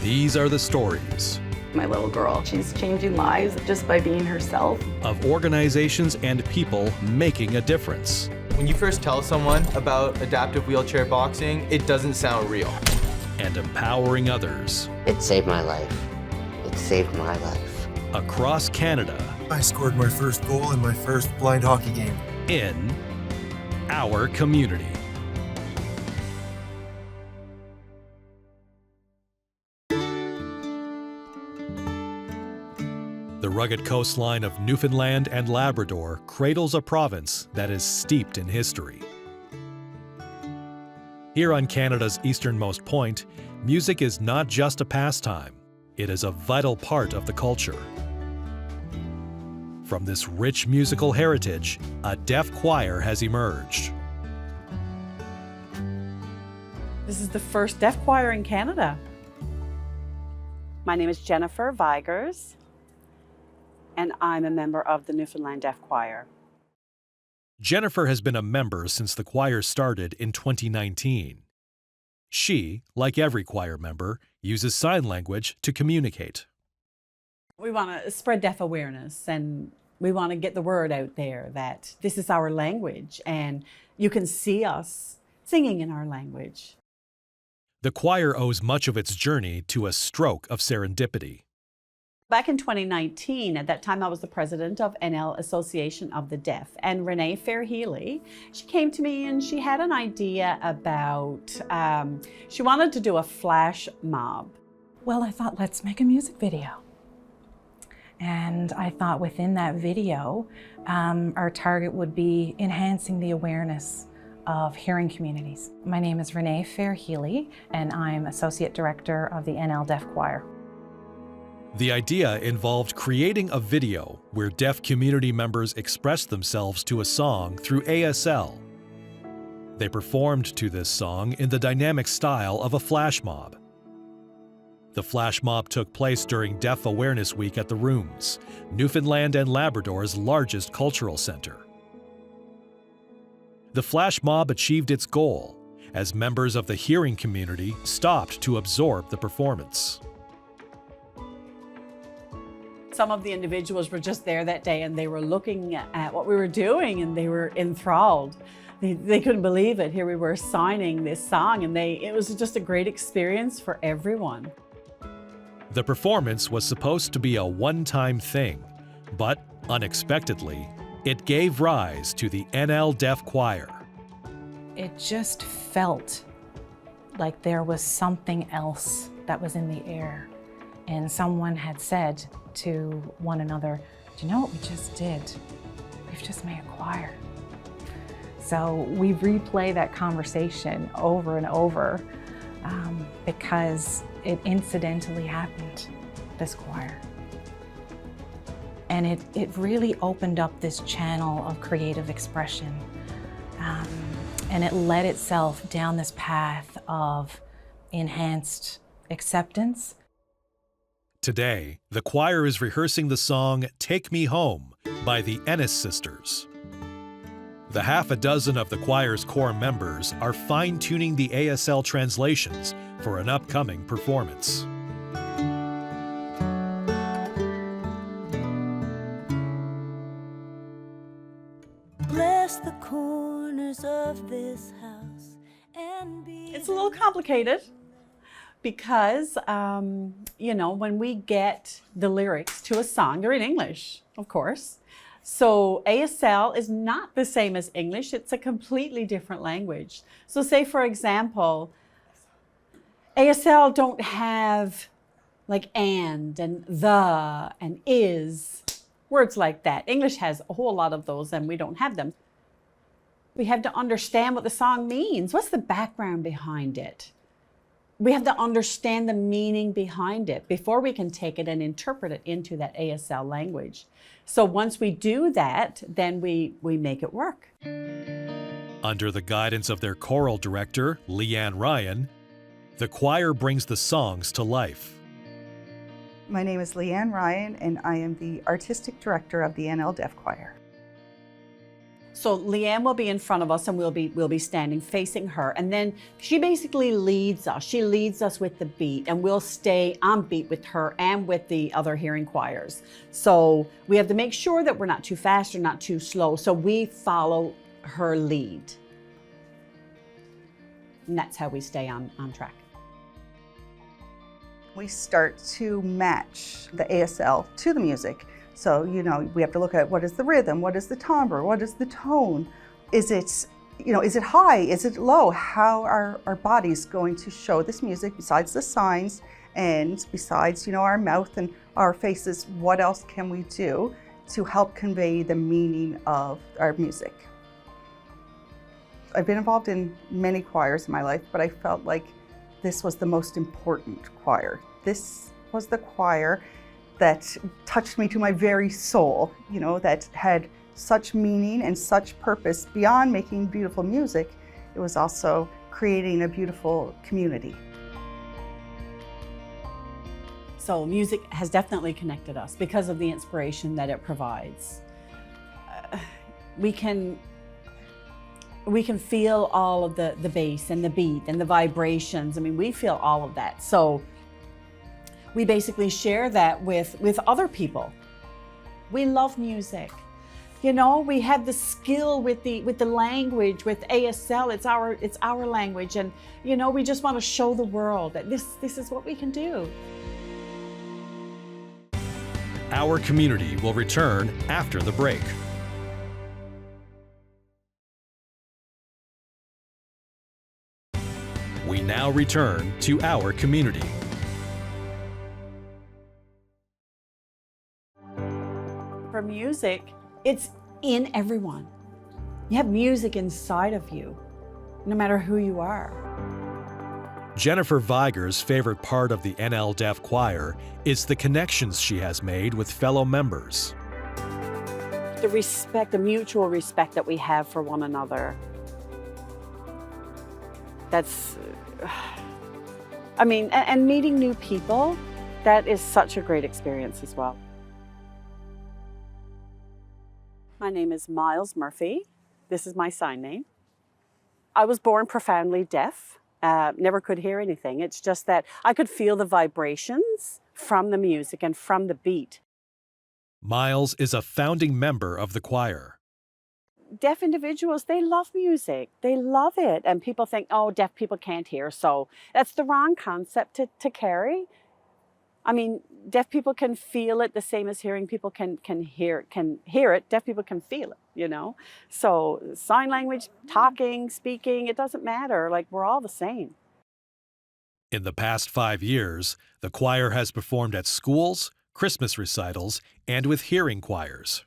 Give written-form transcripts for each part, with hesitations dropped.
These are the stories My little girl, she's changing lives just by being herself. of organizations and people making a difference. When you first tell someone about adaptive wheelchair boxing, it doesn't sound real. And empowering others It saved my life. It saved my life. across Canada I scored my first goal in my first blind hockey game. in our community. The rugged coastline of Newfoundland and Labrador cradles a province that is steeped in history. Here on Canada's easternmost point, music is not just a pastime, it is a vital part of the culture. From this rich musical heritage, a deaf choir has emerged. This is the first deaf choir in Canada. My name is Jennifer Vigers, and I'm a member of the Newfoundland Deaf Choir. Jennifer has been a member since the choir started in 2019. She, like every choir member, uses sign language to communicate. We want to spread deaf awareness, and we want to get the word out there that this is our language and you can see us singing in our language. The choir owes much of its journey to a stroke of serendipity. Back in 2019, at that time I was the president of NL Association of the Deaf, and Renee Fairhealy, she came to me and she had an idea about, she wanted to do a flash mob. Well, I thought, let's make a music video. And I thought within that video, our target would be enhancing the awareness of hearing communities. My name is Renee Fairhealy, and I'm Associate Director of the NL Deaf Choir. The idea involved creating a video where deaf community members expressed themselves to a song through ASL. They performed to this song in the dynamic style of a flash mob. The flash mob took place during Deaf Awareness Week at the Rooms, Newfoundland and Labrador's largest cultural center. The flash mob achieved its goal as members of the hearing community stopped to absorb the performance. Some of the individuals were just there that day and they were looking at what we were doing and they were enthralled. They couldn't believe it. Here we were signing this song, and it was just a great experience for everyone. The performance was supposed to be a one-time thing, but unexpectedly, it gave rise to the NL Deaf Choir. It just felt like there was something else that was in the air. And someone had said to one another, do you know what we just did? We've just made a choir. So we replay that conversation over and over because it incidentally happened, this choir. And it really opened up this channel of creative expression. And it led itself down this path of enhanced acceptance. Today, the choir is rehearsing the song Take Me Home by the Ennis sisters. The half a dozen of the choir's core members are fine-tuning the ASL translations for an upcoming performance. Bless the corners of this house and be. It's a little complicated because, you know, when we get the lyrics to a song, they're in English, of course. So ASL is not the same as English. It's a completely different language. So say, for example, ASL don't have like and the and is, words like that. English has a whole lot of those and we don't have them. We have to understand what the song means. What's the background behind it? We have to understand the meaning behind it before we can take it and interpret it into that ASL language. So once we do that, then we make it work. Under the guidance of their choral director, Leanne Ryan, the choir brings the songs to life. My name is Leanne Ryan, and I am the Artistic Director of the NL Deaf Choir. So Leanne will be in front of us and we'll be standing facing her. And then she basically leads us. She leads us with the beat and we'll stay on beat with her and with the other hearing choirs. So we have to make sure that we're not too fast or not too slow. So we follow her lead. And that's how we stay on track. We start to match the ASL to the music. So, we have to look at what is the rhythm, what is the timbre, what is the tone? Is it high, is it low? How are our bodies going to show this music besides the signs and besides, our mouth and our faces? What else can we do to help convey the meaning of our music? I've been involved in many choirs in my life, but I felt like this was the most important choir. This was the choir that touched me to my very soul, that had such meaning and such purpose beyond making beautiful music. It was also creating a beautiful community. So music has definitely connected us because of the inspiration that it provides. We can feel all of the bass and the beat and the vibrations. I mean, we feel all of that. So we basically share that with other people. We love music. We have the skill with the language, with ASL. It's our language, and we just want to show the world that this is what we can do. Our Community will return after the break. We now return to Our Community. For music, it's in everyone. You have music inside of you, no matter who you are. Jennifer Viger's favorite part of the NL Deaf Choir is the connections she has made with fellow members. The respect, the mutual respect that we have for one another. That's, and meeting new people, that is such a great experience as well. My name is Miles Murphy. This is my sign name. I was born profoundly deaf, never could hear anything. It's just that I could feel the vibrations from the music and from the beat. Miles is a founding member of the choir. Deaf individuals, they love music. They love it. And people think, oh, deaf people can't hear. So that's the wrong concept to carry. Deaf people can feel it the same as hearing people can hear it. Deaf people can feel it, So sign language, talking, speaking, it doesn't matter. We're all the same. In the past 5 years, the choir has performed at schools, Christmas recitals, and with hearing choirs.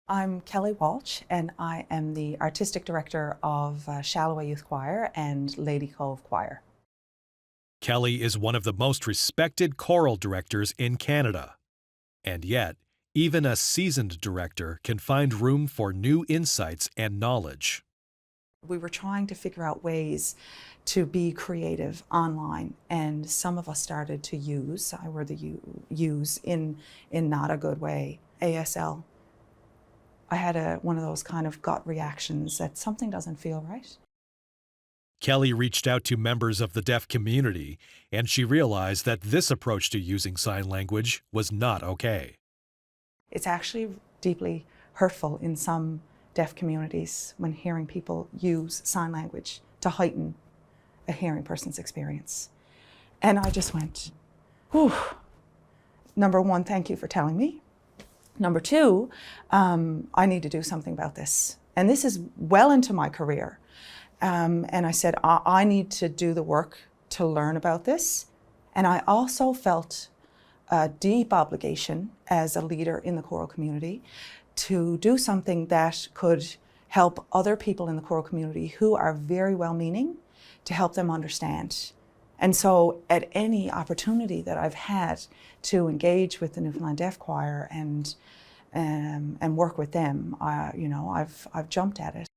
I'm Kelly Walsh, and I am the Artistic Director of Shalloway Youth Choir and Lady Cove Choir. Kelly is one of the most respected choral directors in Canada. And yet, even a seasoned director can find room for new insights and knowledge. We were trying to figure out ways to be creative online, and some of us started to use in not a good way, ASL. I had one of those kind of gut reactions that something doesn't feel right. Kelly reached out to members of the deaf community, and she realized that this approach to using sign language was not okay. It's actually deeply hurtful in some deaf communities when hearing people use sign language to heighten a hearing person's experience. And I just went, whew. Number one, thank you for telling me. Number two, I need to do something about this. And this is well into my career. And I said, I need to do the work to learn about this. And I also felt a deep obligation as a leader in the choral community to do something that could help other people in the choral community who are very well-meaning, to help them understand. And so at any opportunity that I've had to engage with the Newfoundland Deaf Choir and work with them, I've jumped at it.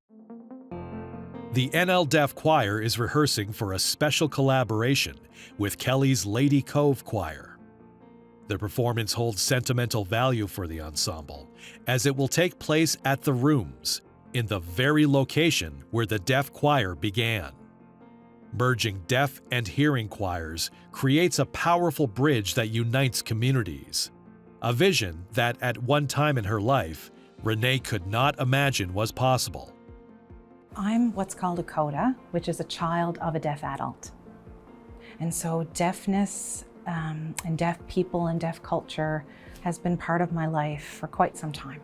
The NL Deaf Choir is rehearsing for a special collaboration with Kelly's Lady Cove Choir. The performance holds sentimental value for the ensemble, as it will take place at the Rooms, in the very location where the deaf choir began. Merging deaf and hearing choirs creates a powerful bridge that unites communities, a vision that at one time in her life, Renee could not imagine was possible. I'm what's called a coda, which is a child of a deaf adult. And so deafness and deaf people and deaf culture has been part of my life for quite some time.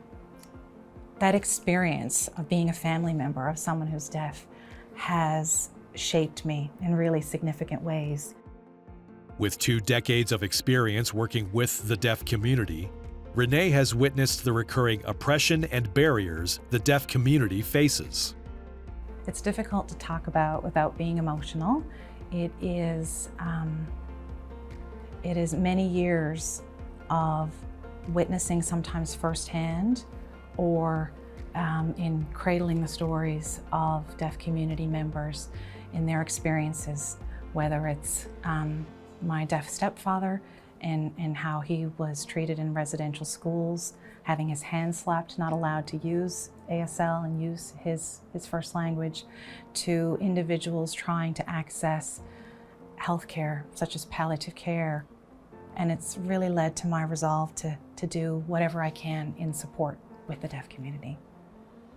That experience of being a family member of someone who's deaf has shaped me in really significant ways. With 2 decades of experience working with the deaf community, Renee has witnessed the recurring oppression and barriers the deaf community faces. It's difficult to talk about without being emotional. It is many years of witnessing, sometimes firsthand, or in cradling the stories of deaf community members in their experiences, whether it's my deaf stepfather and how he was treated in residential schools, having his hand slapped, not allowed to use ASL and use his first language, to individuals trying to access healthcare, such as palliative care. And it's really led to my resolve to do whatever I can in support with the deaf community.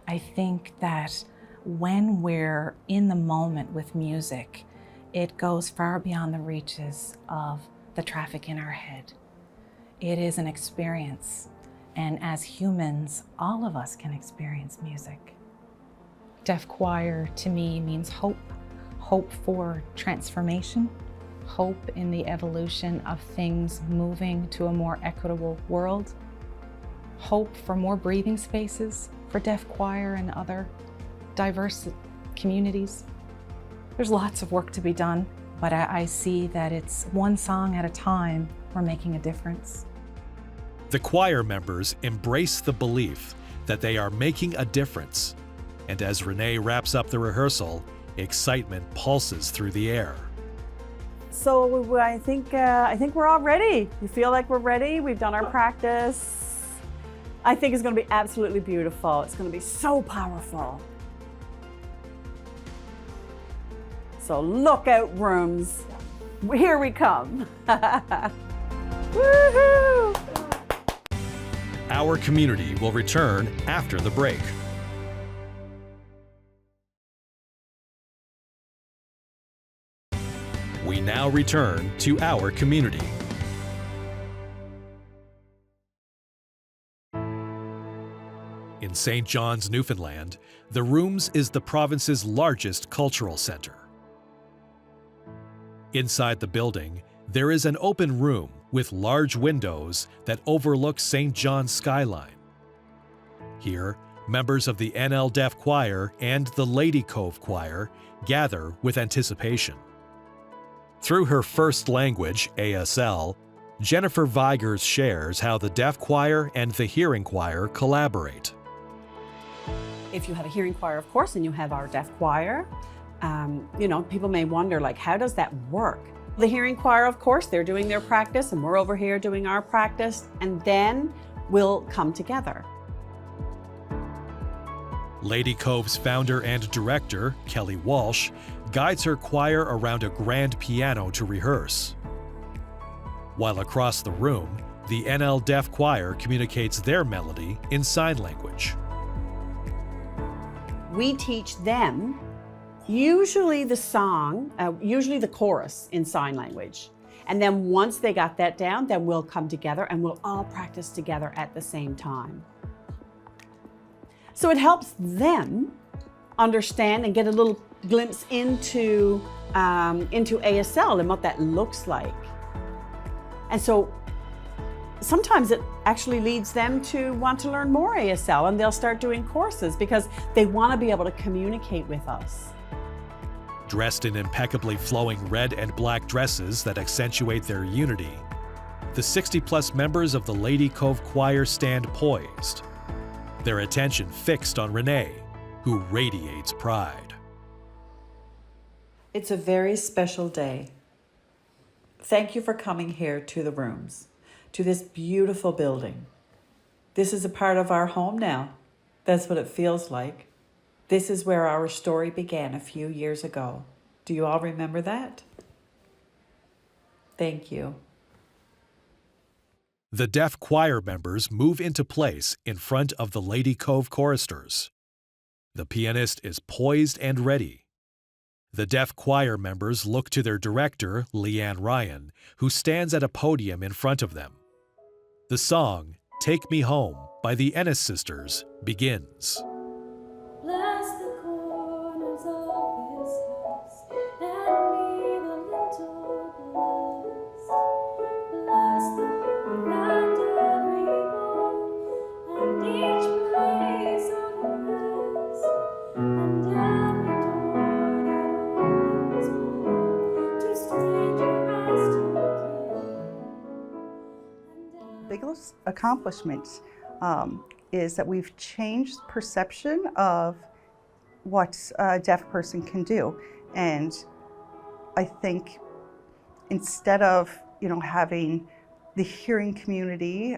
I think that when we're in the moment with music, it goes far beyond the reaches of the traffic in our head. It is an experience, and as humans, all of us can experience music. Deaf choir to me means hope, hope for transformation, hope in the evolution of things moving to a more equitable world, hope for more breathing spaces for deaf choir and other diverse communities. There's lots of work to be done, but I see that it's one song at a time we're making a difference. The choir members embrace the belief that they are making a difference, and as Renee wraps up the rehearsal, excitement pulses through the air. So I think we're all ready. You feel like we're ready? We've done our practice. I think it's going to be absolutely beautiful. It's going to be so powerful. So look out, rooms. Here we come. Woohoo! Our community will return after the break. We now return to our community. In St. John's, Newfoundland, the Rooms is the province's largest cultural center. Inside the building, there is an open room with large windows that overlook St. John's skyline. Here, members of the NL Deaf Choir and the Lady Cove Choir gather with anticipation. Through her first language, ASL, Jennifer Vigers shares how the deaf choir and the hearing choir collaborate. If you have a hearing choir, of course, and you have our deaf choir, people may wonder, like, how does that work? The hearing choir, of course, they're doing their practice and we're over here doing our practice, and then we'll come together. Lady Cove's founder and director, Kelly Walsh, guides her choir around a grand piano to rehearse. While across the room, the NL Deaf Choir communicates their melody in sign language. We teach them usually the song, usually the chorus in sign language. And then once they got that down, then we'll come together and we'll all practice together at the same time. So it helps them understand and get a little glimpse into ASL and what that looks like. And so sometimes it actually leads them to want to learn more ASL, and they'll start doing courses because they want to be able to communicate with us. Dressed in impeccably flowing red and black dresses that accentuate their unity, the 60-plus members of the Lady Cove Choir stand poised, their attention fixed on Renee, who radiates pride. It's a very special day. Thank you for coming here to the Rooms, to this beautiful building. This is a part of our home now. That's what it feels like. This is where our story began a few years ago. Do you all remember that? Thank you. The deaf choir members move into place in front of the Lady Cove choristers. The pianist is poised and ready. The deaf choir members look to their director, Leanne Ryan, who stands at a podium in front of them. The song, Take Me Home, by the Ennis sisters, begins. Bless the corners of this house and be the little blessed. Bless the land every bone and each place of rest, and every door that opens wide to stranger as to kin. Biggest accomplishment is that we've changed perception of what a deaf person can do. And I think instead of, having the hearing community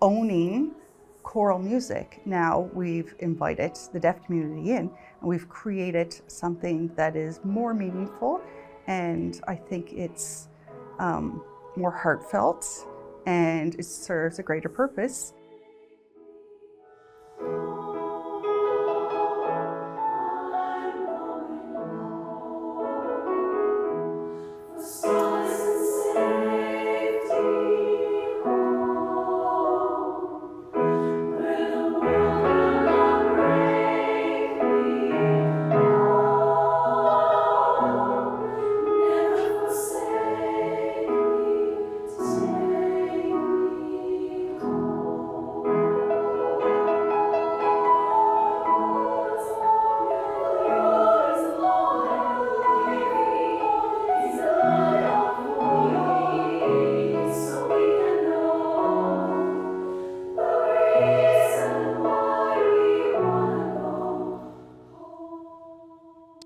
owning choral music, now we've invited the deaf community in, and we've created something that is more meaningful, and I think it's more heartfelt, and it serves a greater purpose.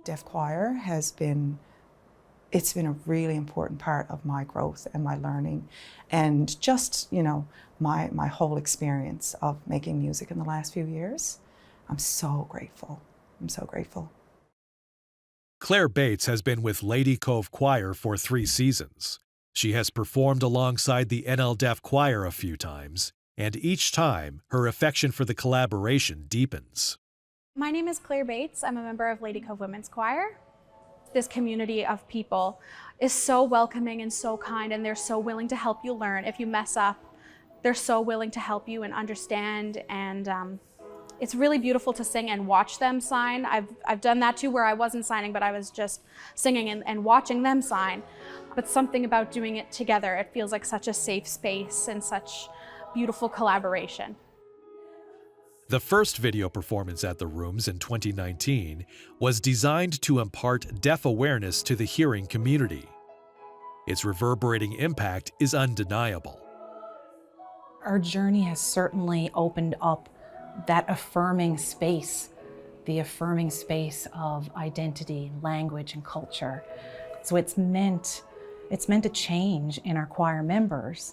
Deaf choir has been, it's been a really important part of my growth and my learning, and just, my whole experience of making music in the last few years. I'm so grateful. I'm so grateful. Claire Bates has been with Lady Cove Choir for 3 seasons. She has performed alongside the NL Deaf Choir a few times, and each time her affection for the collaboration deepens. My name is Claire Bates. I'm a member of Lady Cove Women's Choir. This community of people is so welcoming and so kind, and they're so willing to help you learn. If you mess up, they're so willing to help you and understand, and it's really beautiful to sing and watch them sign. I've done that too, where I wasn't signing, but I was just singing and watching them sign. But something about doing it together, it feels like such a safe space and such beautiful collaboration. The first video performance at the Rooms in 2019 was designed to impart deaf awareness to the hearing community. Its reverberating impact is undeniable. Our journey has certainly opened up that affirming space, the affirming space of identity, language, and culture. So it's meant a change in our choir members,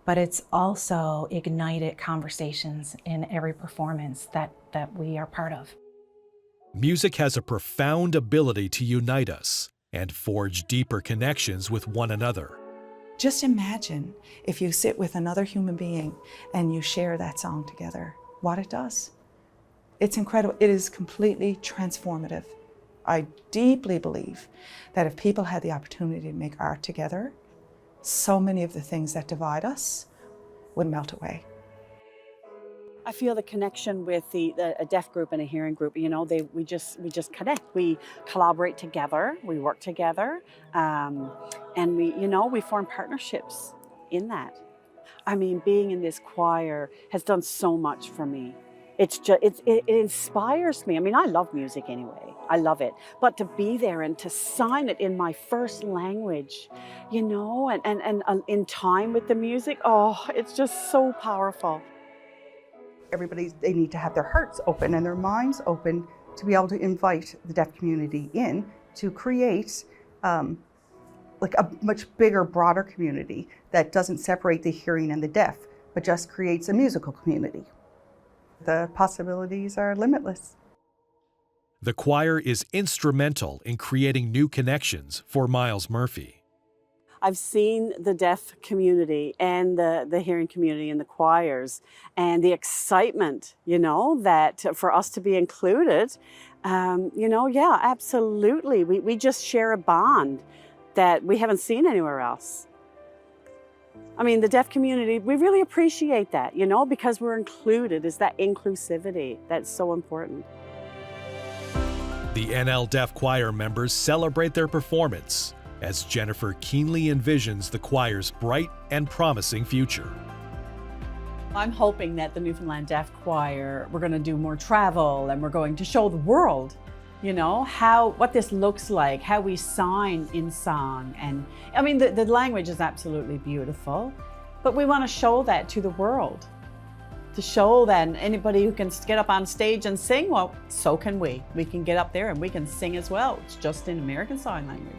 but it's also ignited conversations in every performance that we are part of. Music has a profound ability to unite us and forge deeper connections with one another. Just imagine if you sit with another human being and you share that song together, what it does. It's incredible. It is completely transformative. I deeply believe that if people had the opportunity to make art together, so many of the things that divide us would melt away. I feel the connection with a deaf group and a hearing group. We just connect. We collaborate together. We work together, and we form partnerships in that. I mean, being in this choir has done so much for me. It inspires me. I mean, I love music anyway. I love it. But to be there and to sign it in my first language, and in time with the music, it's just so powerful. They need to have their hearts open and their minds open to be able to invite the deaf community in to create like a much bigger, broader community that doesn't separate the hearing and the deaf, but just creates a musical community. The possibilities are limitless. The choir is instrumental in creating new connections for Miles Murphy. I've seen the deaf community and the hearing community in the choirs, and the excitement, that for us to be included, yeah, absolutely. We just share a bond that we haven't seen anywhere else. I mean, the deaf community, we really appreciate that, because we're included. It's that inclusivity that's so important. The NL Deaf Choir members celebrate their performance as Jennifer keenly envisions the choir's bright and promising future. I'm hoping that the Newfoundland Deaf Choir, we're going to do more travel, and we're going to show the world, what this looks like, how we sign in song. And I mean, the language is absolutely beautiful, but we want to show that to the world. To show that anybody who can get up on stage and sing, well, so can we. We can get up there and we can sing as well. It's just in American Sign Language.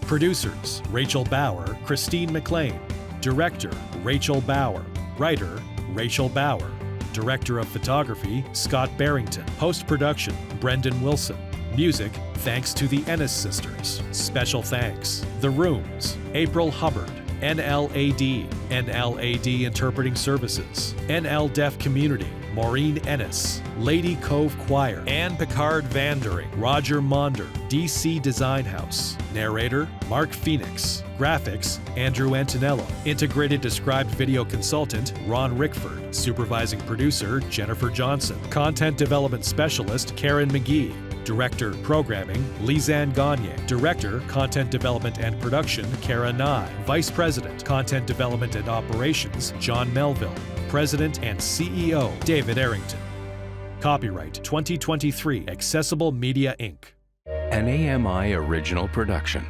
Producers, Rachel Bauer, Christine McLean. Director, Rachel Bauer. Writer, Rachel Bauer. Director of Photography, Scott Barrington. Post-production, Brendan Wilson. Music, thanks to the Ennis sisters. Special thanks, The Rooms, April Hubbard, NLAD, NLAD Interpreting Services, NL Deaf Community, Maureen Ennis, Lady Cove Choir, Anne Picard Vandering, Roger Maunder, DC Design House. Narrator, Mark Phoenix. Graphics, Andrew Antonello. Integrated Described Video Consultant, Ron Rickford. Supervising Producer, Jennifer Johnson. Content Development Specialist, Karen McGee. Director, Programming, Lizanne Gagne. Director, Content Development and Production, Kara Nye. Vice President, Content Development and Operations, John Melville. President and CEO, David Arrington. Copyright 2023, Accessible Media, Inc. An AMI original production.